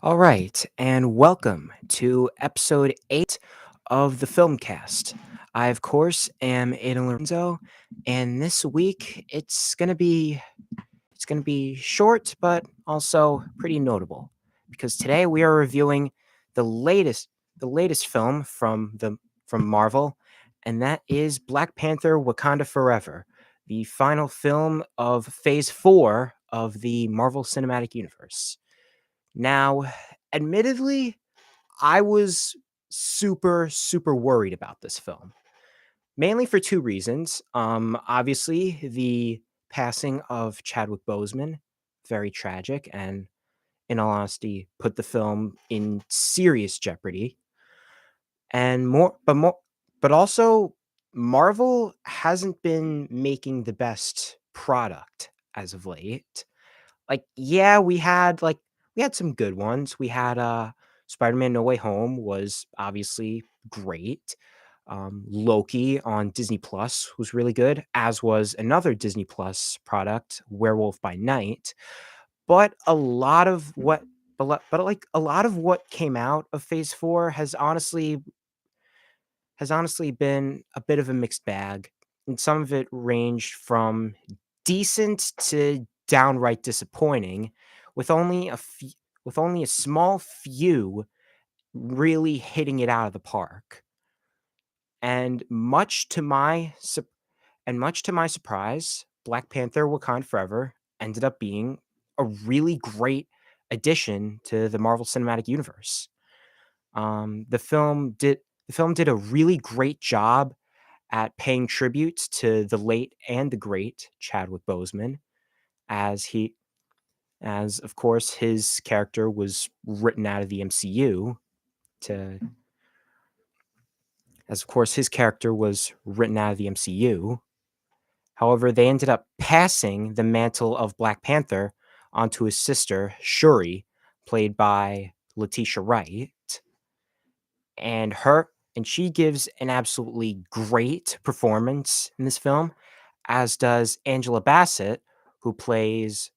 All right, and welcome to episode 8 of the Filmcast. I, of course, am Aiden Lorenzo, and this week it's gonna be short, but also pretty notable because today we are reviewing the latest the latest film from Marvel, and that is Black Panther: Wakanda Forever, the final film of Phase 4 of the Marvel Cinematic Universe. Now, admittedly, I was super, super worried about this film, mainly for two reasons. Obviously, the passing of Chadwick Boseman, very tragic, and in all honesty, put the film in serious jeopardy. And but also, Marvel hasn't been making the best product as of late. Like, yeah, we had some good ones. We had Spider-Man No Way Home was obviously great. Loki on Disney Plus was really good, as was another Disney Plus product, Werewolf by Night. But a lot of what came out of Phase 4 has honestly been a bit of a mixed bag, and some of it ranged from decent to downright disappointing, with only a small few really hitting it out of the park. And much to my surprise, Black Panther: Wakanda Forever ended up being a really great addition to the Marvel Cinematic Universe. The film did a really great job at paying tribute to the late and the great Chadwick Boseman, as he as of course his character was written out of the MCU to as of course his character was written out of the MCU. However, they ended up passing the mantle of Black Panther onto his sister Shuri, played by Letitia Wright, and her and she gives an absolutely great performance in this film, as does Angela Bassett, who plays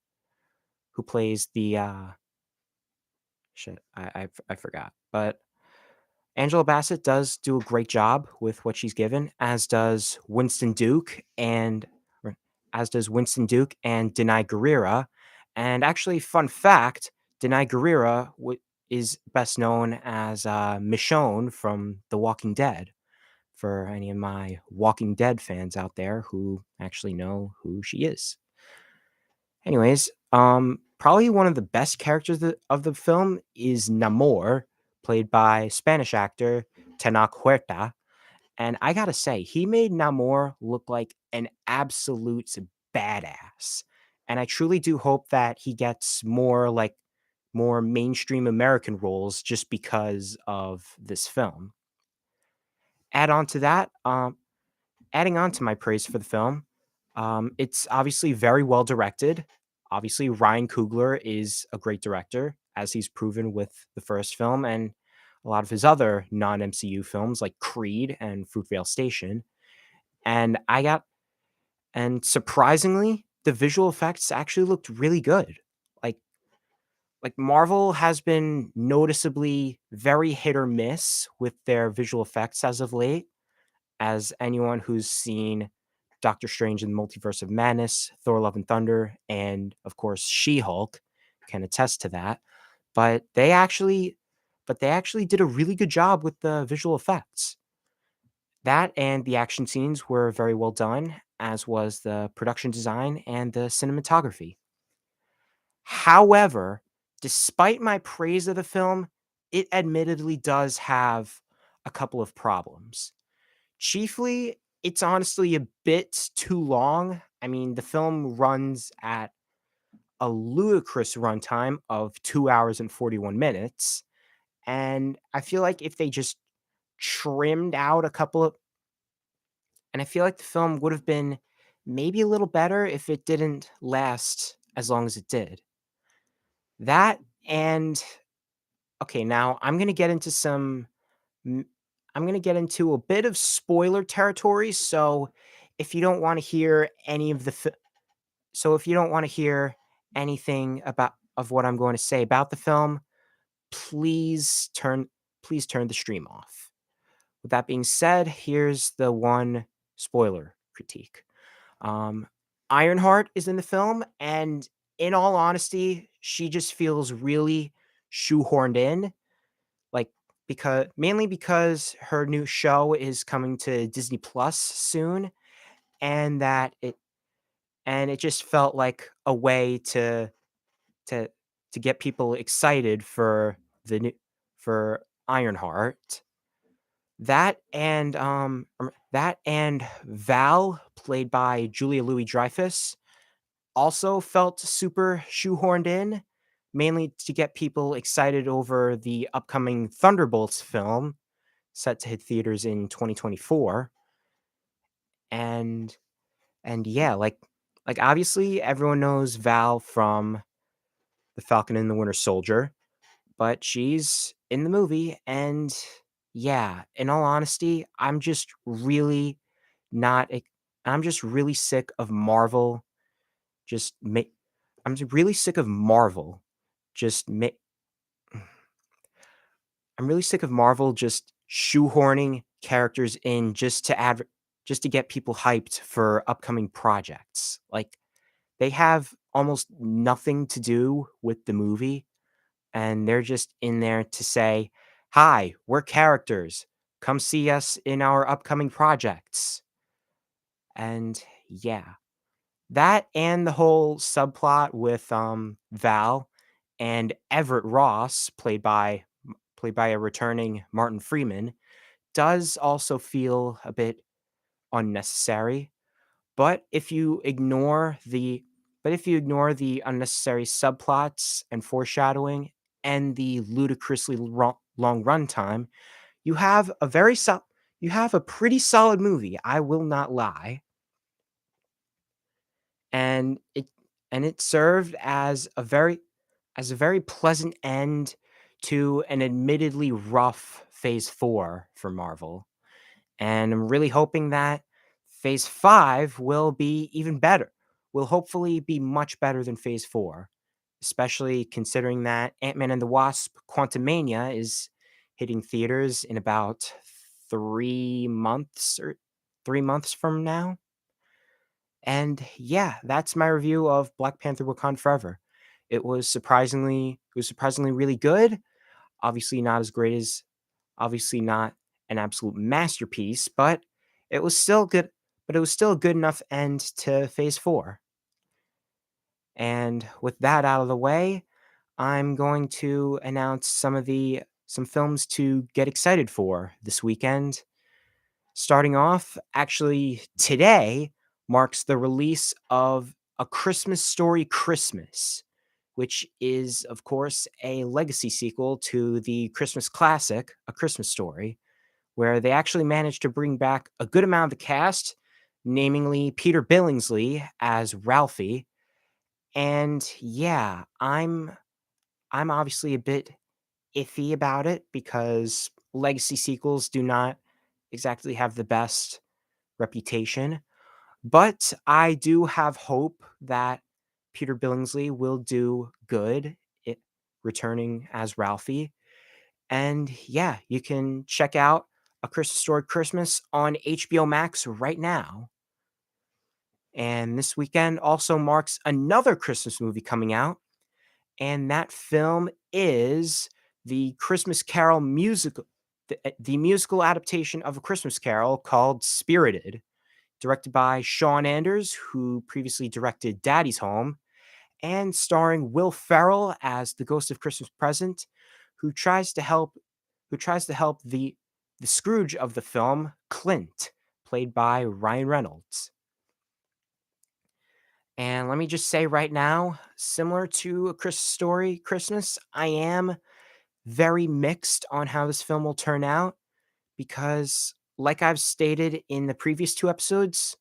the shit, I forgot. But Angela Bassett does do a great job with what she's given, or as does Winston Duke and Denai Guerrera. And actually, fun fact, Denai Guerrera is best known as Michonne from The Walking Dead. For any of my Walking Dead fans out there who actually know who she is. Anyways, probably one of the best characters of the film is Namor, played by Spanish actor Tenoch Huerta. And I gotta say, he made Namor look like an absolute badass. And I truly do hope that he gets more mainstream American roles just because of this film. Add on to that, Adding on to my praise for the film, it's obviously very well directed. Obviously, Ryan Coogler is a great director, as he's proven with the first film and a lot of his other non-MCU films like Creed and Fruitvale Station. And I got and surprisingly, the visual effects actually looked really good. Like Marvel has been noticeably very hit or miss with their visual effects as of late, as anyone who's seen Doctor Strange in the Multiverse of Madness, Thor: Love and Thunder, and of course She-Hulk can attest to that. But they actually did a really good job with the visual effects. That and the action scenes were very well done, as was the production design and the cinematography. However, despite my praise of the film, it admittedly does have a couple of problems. Chiefly, it's honestly a bit too long. I mean, the film runs at a ludicrous runtime of 2 hours and 41 minutes, and I feel like if they just trimmed out a couple of and I feel like the film would have been maybe a little better if it didn't last as long as it did. That and okay, now m I'm gonna get into a bit of spoiler territory, so if you don't wanna hear any of the fi so if you don't wanna hear anything about of what I'm going to say about the film, please turn please turn the stream off. With that being said, here's the one spoiler critique. Um, Ironheart is in the film, and in all honesty, she just feels really shoehorned in, like because her new show is coming to Disney Plus soon, and it just felt like a way to to get people excited for the new for Ironheart. That and Val, played by Julia Louis-Dreyfus, also felt super shoehorned in, mainly to get people excited over the upcoming Thunderbolts film set to hit theaters in 2024. And yeah, obviously everyone knows Val from The Falcon and the Winter Soldier, but she's in the movie, and yeah, in all honesty, not ex- I'm just really sick of Marvel just ma- I'm just really sick of Marvel just ma- I'm really sick of Marvel just shoehorning characters in just to get people hyped for upcoming projects. Like, they have almost nothing to do with the movie, and they're just in there to say, "Hi, we're characters. Come see us in our upcoming projects." And yeah, that and the whole subplot with Val and Everett Ross, played by a returning Martin Freeman, does also feel a bit unnecessary. But if you ignore the unnecessary subplots and foreshadowing and the ludicrously long runtime, you have you have a pretty solid movie, I will not lie. And it served as a very pleasant end to an admittedly rough phase 4 for Marvel. And I'm really hoping that phase 5 will be even better. Will hopefully be much better than phase 4, especially considering that Ant-Man and the Wasp: Quantumania is hitting theaters in about 3 months from now. And yeah, that's my review of Black Panther: Wakanda Forever. It was surprisingly really good. Obviously not as great as obviously not an absolute masterpiece, but it was still good but it was still a good enough end to phase 4. And with that out of the way, I'm going to announce some films to get excited for this weekend. Starting off, actually today marks the release of A Christmas Story Christmas, which is, of course, a legacy sequel to the Christmas classic, A Christmas Story, where they actually managed to bring back a good amount of the cast, namely Peter Billingsley as Ralphie. And yeah, I'm obviously a bit iffy about it because legacy sequels do not exactly have the best reputation, but I do have hope that Peter Billingsley will do good it returning as Ralphie. And yeah, you can check out A Christmas Story Christmas on HBO Max right now. And this weekend also marks another Christmas movie coming out, and that film is the Christmas Carol musical, the musical adaptation of A Christmas Carol called Spirited, directed by Sean Anders, who previously directed Daddy's Home, and starring Will Ferrell as the ghost of Christmas Present, who tries to help the Scrooge of the film, Clint, played by Ryan Reynolds. And let me just say right now, similar to A Christmas Story Christmas, I am very mixed on how this film will turn out because, like I've stated in the previous 2 episodes,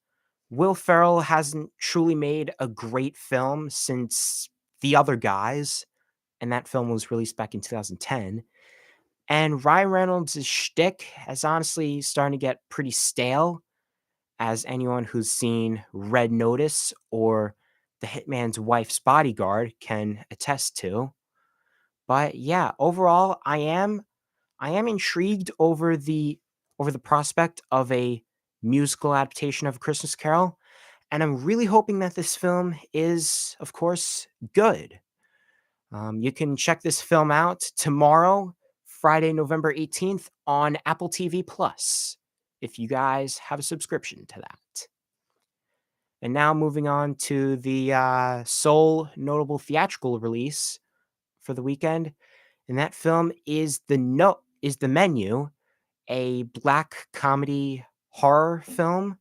Will Ferrell hasn't truly made a great film since The Other Guys, and that film was released back in 2010. And Ryan Reynolds' shtick has honestly starting to get pretty stale, as anyone who's seen Red Notice or The Hitman's Wife's Bodyguard can attest to. But yeah, overall, I am intrigued over the prospect of a musical adaptation of A Christmas Carol, and I'm really hoping that this film is, of course, good. You can check this film out tomorrow, Friday, November 18th, on Apple TV Plus, if you guys have a subscription to that. And now moving on to the sole notable theatrical release for the weekend, and that film is the Menu, a black comedy horror film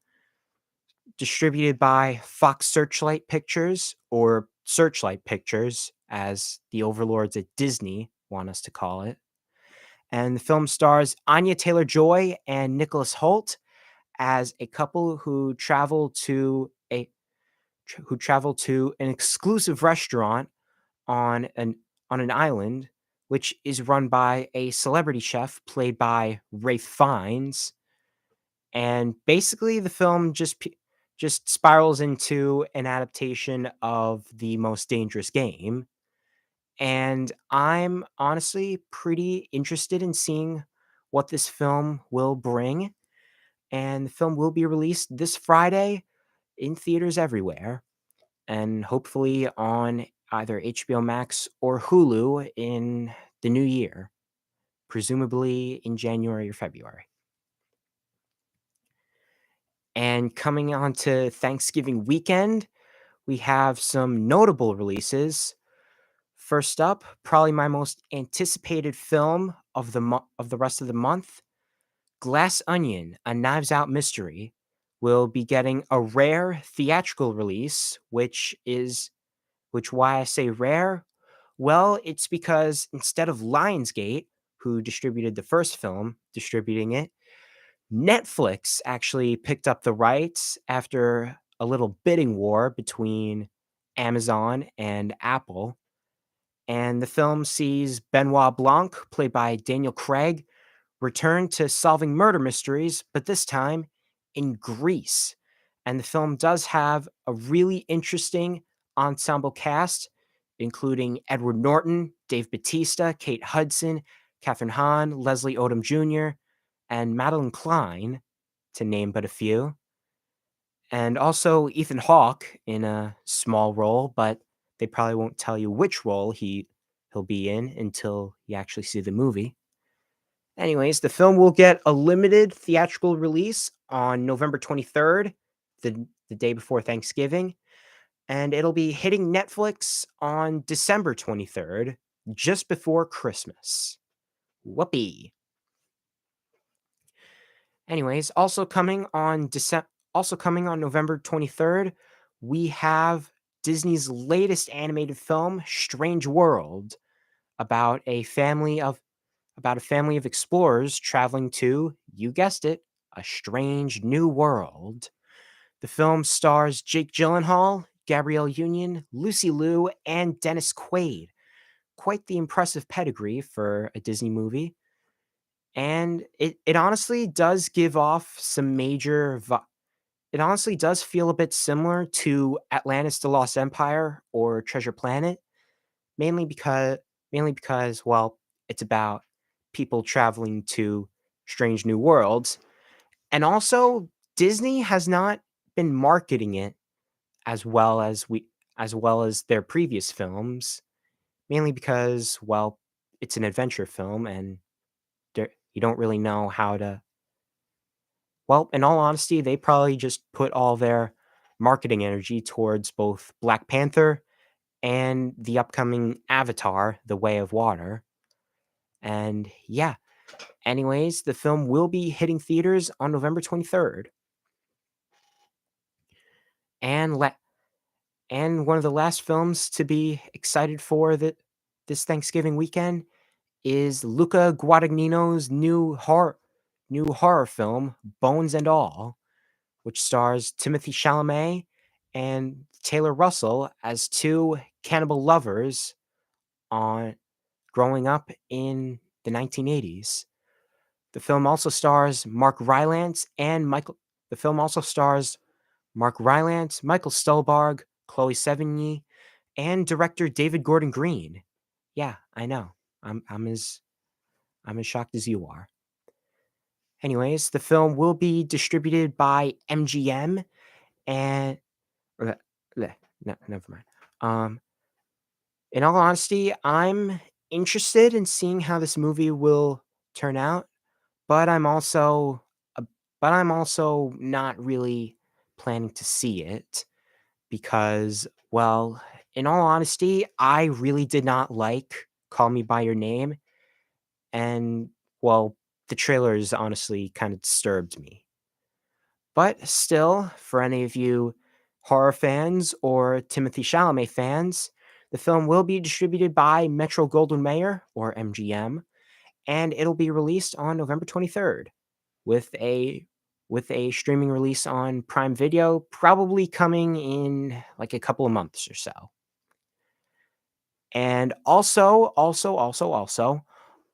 distributed by Fox Searchlight Pictures, or Searchlight Pictures, as the overlords at Disney want us to call it. And the film stars Anya Taylor-Joy and Nicholas Hoult as a couple who travel to an exclusive restaurant on an island, which is run by a celebrity chef played by Rafe Fiennes. And basically, the film just spirals into an adaptation of The Most Dangerous Game. And I'm honestly pretty interested in seeing what this film will bring. And the film will be released this Friday in theaters everywhere, and hopefully on either HBO Max or Hulu in the new year, presumably in January or February. And coming on to Thanksgiving weekend, we have some notable releases. First up, probably my most anticipated film of the rest of the month, Glass Onion: A Knives Out Mystery, will be getting a rare theatrical release, which why I say rare? Well, it's because instead of Lionsgate, who distributed the first film, distributing it, Netflix actually picked up the rights after a little bidding war between Amazon and Apple. And the film sees Benoit Blanc, played by Daniel Craig, return to solving murder mysteries, but this time in Greece. And the film does have a really interesting ensemble cast, including Edward Norton, Dave Bautista, Kate Hudson, Catherine Hahn, Leslie Odom Jr., and Madeline Klein, to name but a few. And also Ethan Hawke in a small role, but they probably won't tell you which role he'll be in until you actually see the movie. Anyways, the film will get a limited theatrical release on November 23rd, the day before Thanksgiving, and it'll be hitting Netflix on December 23rd, just before Christmas. Whoopee. Anyways, also coming on November 23rd, we have Disney's latest animated film, Strange World, about a family of explorers traveling to, you guessed it, a strange new world. The film stars Jake Gyllenhaal, Gabrielle Union, Lucy Liu, and Dennis Quaid. Quite the impressive pedigree for a Disney movie. And it honestly does give off some it honestly does feel a bit similar to Atlantis: The Lost Empire or Treasure Planet, mainly because well, it's about people traveling to strange new worlds. And also, Disney has not been marketing it as well as their previous films, mainly because, well, it's an adventure film and you don't really know how to. Well, in all honesty, they probably just put all their marketing energy towards both Black Panther and the upcoming Avatar: The Way of Water. And yeah, anyways, the film will be hitting theaters on November 23rd. And one of the last films to be excited for this Thanksgiving weekend is Luca Guadagnino's new horror film, Bones and All, which stars Timothy Chalamet and Taylor Russell as two cannibal lovers on growing up in the 1980s. The film also stars Mark Rylance and Michael. The film also stars Mark Rylance, Michael Stuhlbarg, Chloe Sevigny, and director David Gordon Green. Yeah, I know. I'm as I'm as shocked as you are. Anyways, the film will be distributed by MGM and bleh, bleh, no, never mind. Um, in all honesty, I'm interested in seeing how this movie will turn out, but uh, I'm also not really planning to see it because, well, in all honesty, I really did not like Call Me by Your Name, and well, the trailers honestly kind of disturbed me. But still, for any of you horror fans or Timothy Chalamet fans, the film will be distributed by Metro Goldwyn Mayer or MGM, and it'll be released on November 23rd with a streaming release on Prime Video, probably coming in like a couple of months or so. And also,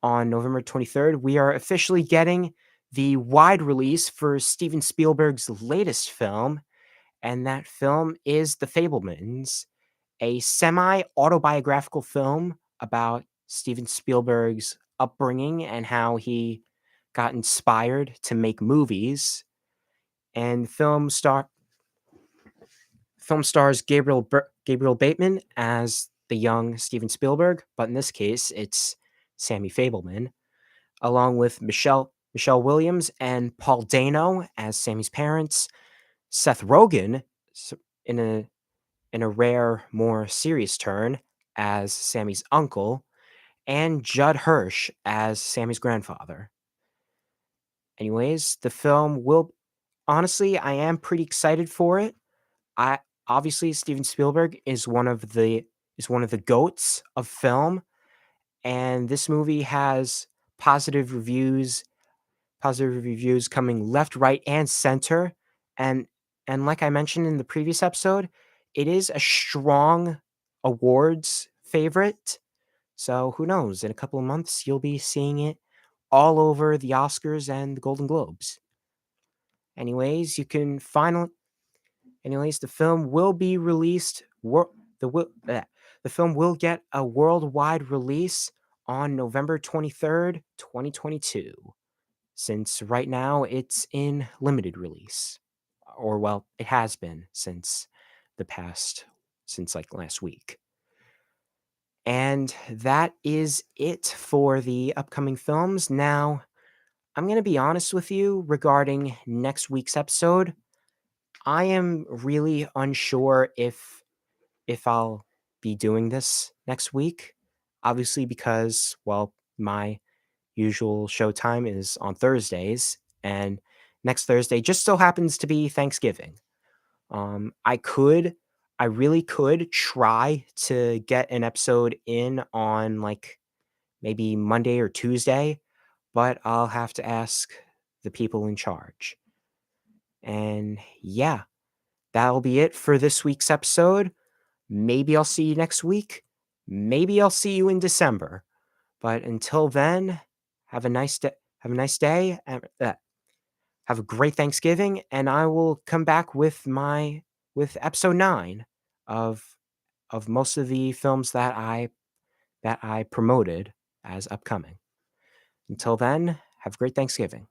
on November 23rd, we are officially getting the wide release for Steven Spielberg's latest film, and that film is The Fablemans, a semi-autobiographical film about Steven Spielberg's upbringing and how he got inspired to make movies. And film stars Gabriel Bateman as the young Steven Spielberg, but in this case, it's Sammy Fableman, along with Michelle Williams and Paul Dano as Sammy's parents, Seth Rogen s- in a rare, more serious turn as Sammy's uncle, and Judd Hirsch as Sammy's grandfather. Anyways, the film will honestly, I am pretty excited for it. I obviously Steven Spielberg is one of the goats of film, and this movie has positive reviews positive reviews coming left, right, and center. And like I mentioned in the previous episode, it is a strong awards favorite. So who knows? In a couple of months, you'll be seeing it all over the Oscars and the Golden Globes. Anyways, you can finally. Anyways, the film will be released. The film will get a worldwide release on November 23rd, 2022, since right now it's in limited release. Or, well, it has been the past, since like last week. And that is it for the upcoming films. Now, I'm going to be honest with you regarding next week's episode. I am really unsure if I'll be doing this next week. Obviously, because, well, my usual show time is on Thursdays, and next Thursday just so happens to be Thanksgiving. Um, I could, I really could try to get an episode in on like maybe Monday or Tuesday, but I'll have to ask the people in charge. And yeah, that'll be it for this week's episode. Maybe I'll see you next week. Maybe I'll see you in December. But until then, have a nice day. Have a nice day. Have a great Thanksgiving, and I will come back with with episode 9 of most of the films that I promoted as upcoming. Until then, have a great Thanksgiving.